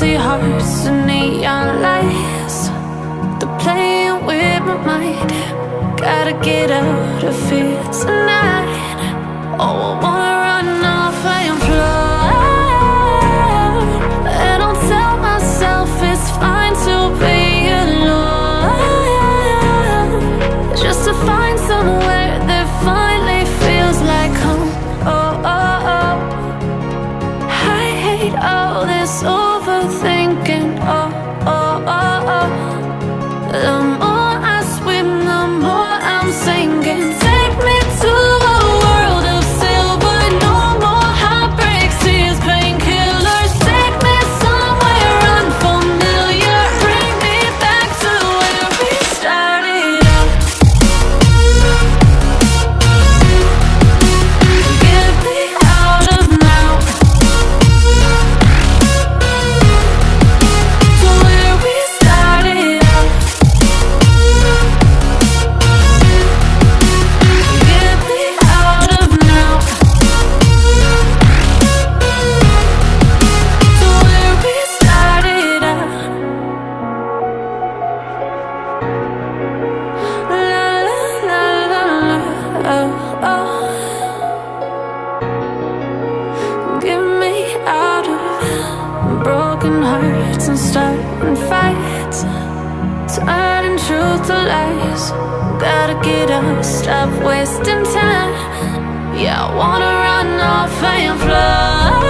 empty hearts and neon lights. They're playing with my mind. Gotta get out of here tonight. Oh, I wanna run off and fly. And I'll tell myself it's fine to be alone, just to find somewhere that finally feels like home. Oh, oh, oh. I hate all this overthinking. Oh, oh, oh, oh. The more I swim, the more I'm sinking. Take me to a world of silver. No more heartbreaks, tears, painkillers. Take me somewhere unfamiliar. Bring me back to where we started out. Get me out of now, to where we started out. Get me out of now, to where we started out. La la la la la, oh, oh. Get me out of broken hearts and starting fights, turning truth to lies. Gotta get up, stop wasting time. Yeah, I wanna run off and fly.